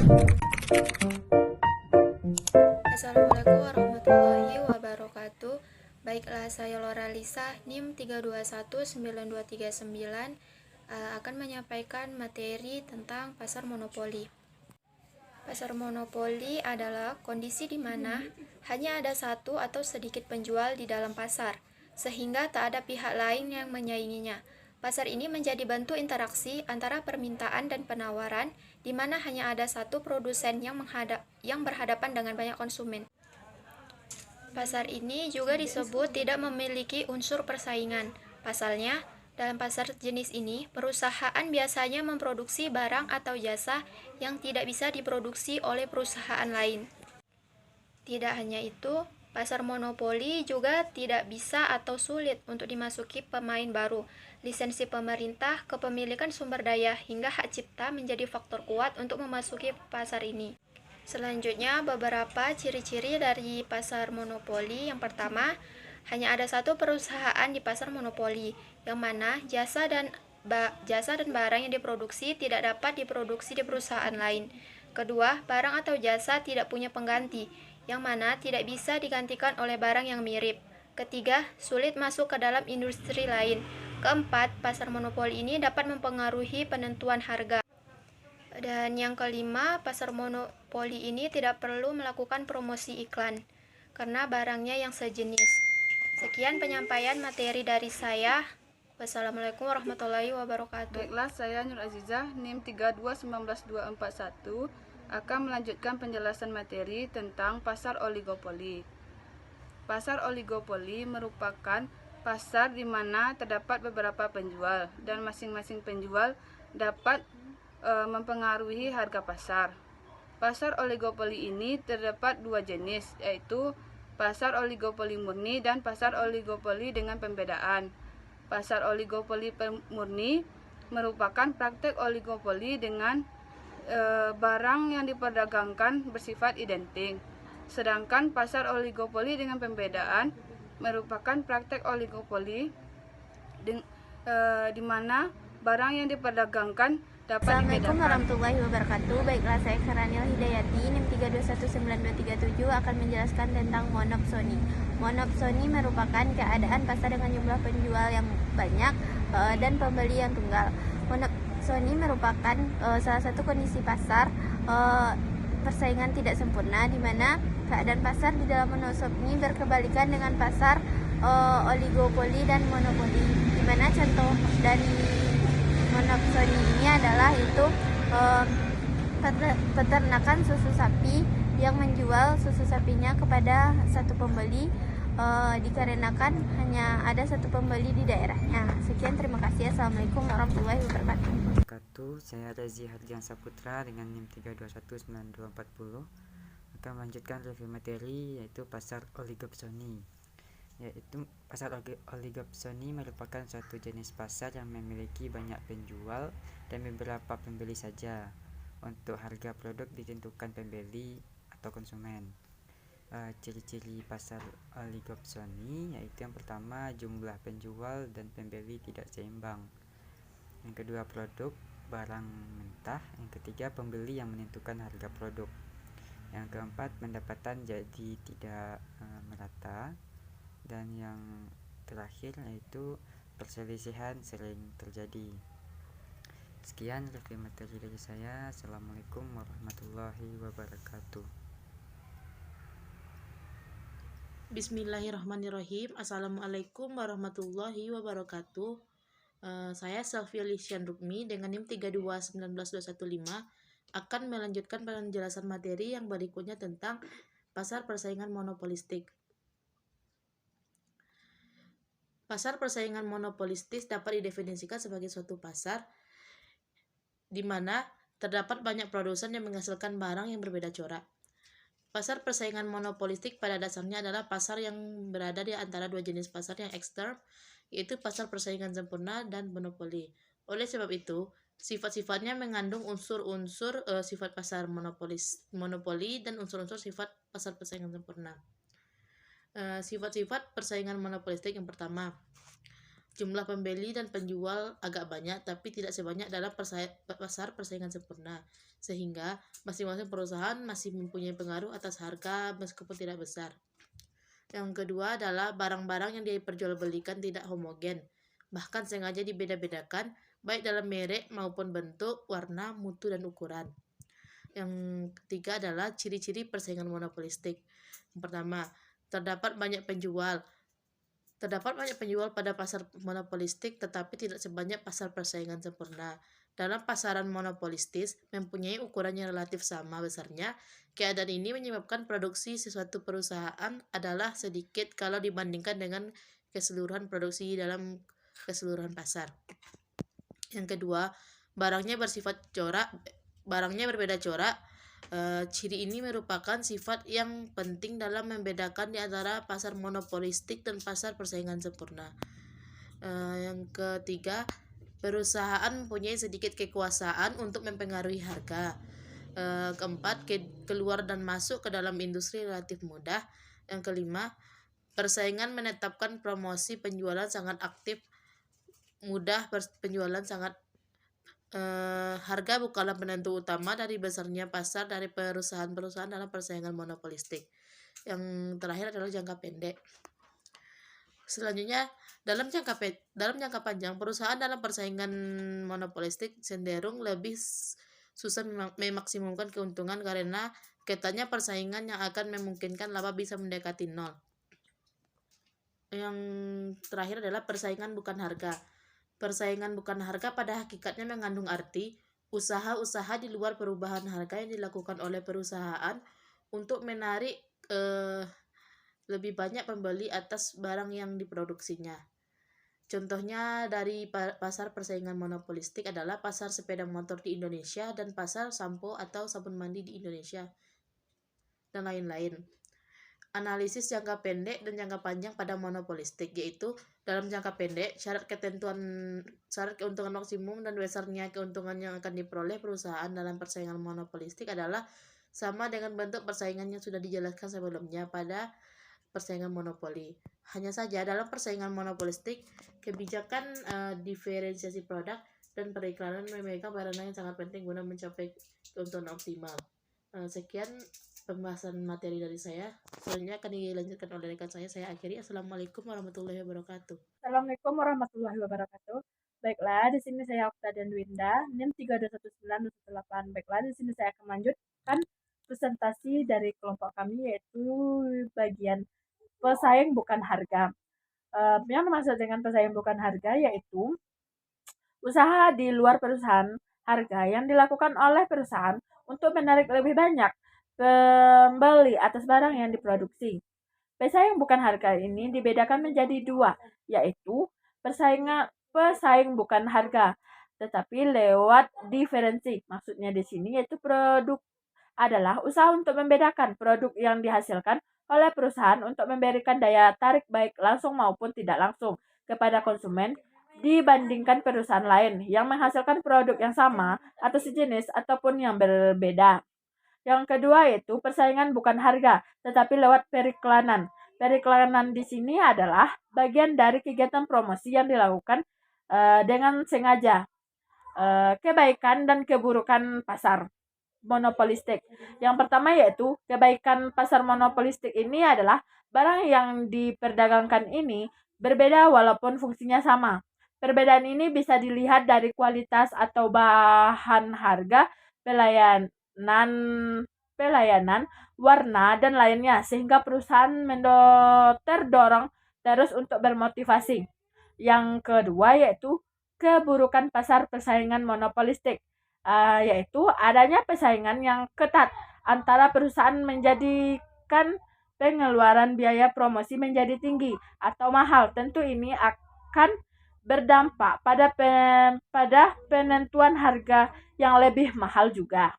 Assalamualaikum warahmatullahi wabarakatuh. Baiklah, saya Lora Lisa, NIM 3219239 akan menyampaikan materi tentang pasar monopoli. Pasar monopoli adalah kondisi di mana hanya ada satu atau sedikit penjual di dalam pasar, sehingga tak ada pihak lain yang menyainginya. Pasar ini menjadi bentuk interaksi antara permintaan dan penawaran, di mana hanya ada satu produsen yang berhadapan dengan banyak konsumen. Pasar ini juga disebut tidak memiliki unsur persaingan. Pasalnya, dalam pasar jenis ini, perusahaan biasanya memproduksi barang atau jasa yang tidak bisa diproduksi oleh perusahaan lain. Tidak hanya itu, pasar monopoli juga tidak bisa atau sulit untuk dimasuki pemain baru. Lisensi pemerintah, kepemilikan sumber daya, hingga hak cipta menjadi faktor kuat untuk memasuki pasar ini. Selanjutnya, beberapa ciri-ciri dari pasar monopoli. Yang pertama, hanya ada satu perusahaan di pasar monopoli, yang mana jasa dan barang yang diproduksi tidak dapat diproduksi di perusahaan lain. Kedua, barang atau jasa tidak punya pengganti, yang mana tidak bisa digantikan oleh barang yang mirip. Ketiga, sulit masuk ke dalam industri lain. Keempat, pasar monopoli ini dapat mempengaruhi penentuan harga. Dan yang kelima, pasar monopoli ini tidak perlu melakukan promosi iklan, karena barangnya yang sejenis. Sekian penyampaian materi dari saya. Wassalamualaikum warahmatullahi wabarakatuh. Baiklah, saya Nur Azizah, NIM 3219241 akan melanjutkan penjelasan materi tentang pasar oligopoli. Pasar oligopoli merupakan pasar di mana terdapat beberapa penjual dan masing-masing penjual dapat mempengaruhi harga pasar. Pasar oligopoli ini terdapat dua jenis, yaitu pasar oligopoli murni dan pasar oligopoli dengan pembedaan. Pasar oligopoli murni merupakan praktek oligopoli dengan barang yang diperdagangkan bersifat identik. Sedangkan pasar oligopoli dengan pembedaan merupakan praktek oligopoli di mana barang yang diperdagangkan dapat Assalamualaikum dibedakan. warahmatullahi wabarakatuh. Baiklah, saya Karanil Hidayati, NIM 3219237 akan menjelaskan tentang monopsoni. Monopsoni merupakan keadaan pasar dengan jumlah penjual yang banyak dan pembeli yang tunggal. Monopsoni merupakan salah satu kondisi pasar persaingan tidak sempurna, di mana keadaan pasar di dalam monopsoni berkebalikan dengan pasar oligopoli dan monopoli. Di mana contoh dari monopsoni ini adalah itu peternakan susu sapi yang menjual susu sapinya kepada satu pembeli dikarenakan hanya ada satu pembeli di daerahnya. Sekian, terima kasih. Assalamualaikum warahmatullahi wabarakatuh. Saya Razi Hardian Saputra dengan NIM 3219240 akan melanjutkan review materi, yaitu pasar oligopsoni. Yaitu pasar oligopsoni merupakan suatu jenis pasar yang memiliki banyak penjual dan beberapa pembeli saja. Untuk harga produk ditentukan pembeli atau konsumen. Ciri-ciri pasar oligopsoni yaitu yang pertama, jumlah penjual dan pembeli tidak seimbang. Yang kedua, produk barang mentah. Yang ketiga, pembeli yang menentukan harga produk. Yang keempat, pendapatan jadi tidak merata. Dan yang terakhir yaitu perselisihan sering terjadi. Sekian review materi dari saya. Assalamualaikum warahmatullahi wabarakatuh. Bismillahirrahmanirrahim. Assalamualaikum warahmatullahi wabarakatuh. Saya Sylvia Lisian Rukmi dengan NIM 3219215 akan melanjutkan penjelasan materi yang berikutnya tentang pasar persaingan monopolistik. Pasar persaingan monopolistis dapat didefinisikan sebagai suatu pasar di mana terdapat banyak produsen yang menghasilkan barang yang berbeda corak. Pasar persaingan monopolistik pada dasarnya adalah pasar yang berada di antara dua jenis pasar yang ekstern, yaitu pasar persaingan sempurna dan monopoli. Oleh sebab itu, sifat-sifatnya mengandung unsur-unsur sifat pasar monopoli dan unsur-unsur sifat pasar persaingan sempurna. Sifat-sifat persaingan monopolistik yang pertama, Jumlah pembeli dan penjual agak banyak, tapi tidak sebanyak dalam pasar persaingan sempurna, sehingga masing-masing perusahaan masih mempunyai pengaruh atas harga meskipun tidak besar. Yang kedua adalah barang-barang yang diperjualbelikan tidak homogen, bahkan sengaja dibeda-bedakan, baik dalam merek maupun bentuk, warna, mutu, dan ukuran. Yang ketiga adalah ciri-ciri persaingan monopolistik. Yang pertama, terdapat banyak penjual. Terdapat banyak penjual pada pasar monopolistik, tetapi tidak sebanyak pasar persaingan sempurna. Dalam pasaran monopolistis mempunyai ukuran yang relatif sama besarnya. Keadaan ini menyebabkan produksi sesuatu perusahaan adalah sedikit kalau dibandingkan dengan keseluruhan produksi dalam keseluruhan pasar. Yang kedua, barangnya berbeda corak. Ciri ini merupakan sifat yang penting dalam membedakan di antara pasar monopolistik dan pasar persaingan sempurna. Yang ketiga, perusahaan mempunyai sedikit kekuasaan untuk mempengaruhi harga. Keempat, keluar dan masuk ke dalam industri relatif mudah. Yang kelima, persaingan menetapkan promosi penjualan sangat aktif, mudah penjualan sangat harga bukanlah penentu utama dari besarnya pasar dari perusahaan-perusahaan dalam persaingan monopolistik. Yang terakhir adalah jangka pendek. Selanjutnya, dalam jangka panjang, perusahaan dalam persaingan monopolistik cenderung lebih susah memaksimumkan keuntungan karena ketatnya persaingan yang akan memungkinkan laba bisa mendekati nol. Yang terakhir adalah persaingan bukan harga. Persaingan bukan harga pada hakikatnya mengandung arti usaha-usaha di luar perubahan harga yang dilakukan oleh perusahaan untuk menarik lebih banyak pembeli atas barang yang diproduksinya. Contohnya dari pasar persaingan monopolistik adalah pasar sepeda motor di Indonesia dan pasar sampo atau sabun mandi di Indonesia, dan lain-lain. Analisis jangka pendek dan jangka panjang pada monopolistik, yaitu dalam jangka pendek, syarat keuntungan maksimum dan besarnya keuntungan yang akan diperoleh perusahaan dalam persaingan monopolistik adalah sama dengan bentuk persaingan yang sudah dijelaskan sebelumnya pada persaingan monopoli. Hanya saja dalam persaingan monopolistik, kebijakan diferensiasi produk dan periklanan memegang peranan yang sangat penting guna mencapai keuntungan optimal. Sekian pembahasan materi dari saya. Selanjutnya akan dilanjutkan oleh rekan saya. Saya akhiri. Assalamualaikum warahmatullahi wabarakatuh. Assalamualaikum warahmatullahi wabarakatuh. Baiklah, di sini saya Okta dan Winda, NIM 321918. Baiklah, di sini saya akan melanjutkan presentasi dari kelompok kami, yaitu bagian pesaing bukan harga. Yang dimaksud dengan pesaing bukan harga yaitu usaha di luar perusahaan harga yang dilakukan oleh perusahaan untuk menarik lebih banyak pembeli atas barang yang diproduksi. Pesaing bukan harga ini dibedakan menjadi dua, yaitu pesaing bukan harga, tetapi lewat diferensi. Maksudnya di sini yaitu produk adalah usaha untuk membedakan produk yang dihasilkan oleh perusahaan untuk memberikan daya tarik baik langsung maupun tidak langsung kepada konsumen dibandingkan perusahaan lain yang menghasilkan produk yang sama atau sejenis ataupun yang berbeda. Yang kedua yaitu persaingan bukan harga, tetapi lewat periklanan. Periklanan di sini adalah bagian dari kegiatan promosi yang dilakukan dengan sengaja. Kebaikan dan keburukan pasar monopolistik. Yang pertama yaitu kebaikan pasar monopolistik ini adalah barang yang diperdagangkan ini berbeda walaupun fungsinya sama. Perbedaan ini bisa dilihat dari kualitas atau bahan harga, pelayanan, warna, dan lainnya, sehingga perusahaan terdorong terus untuk bermotivasi. Yang kedua yaitu keburukan pasar persaingan monopolistik, yaitu adanya persaingan yang ketat antara perusahaan menjadikan pengeluaran biaya promosi menjadi tinggi atau mahal. Tentu ini akan berdampak pada penentuan harga yang lebih mahal juga.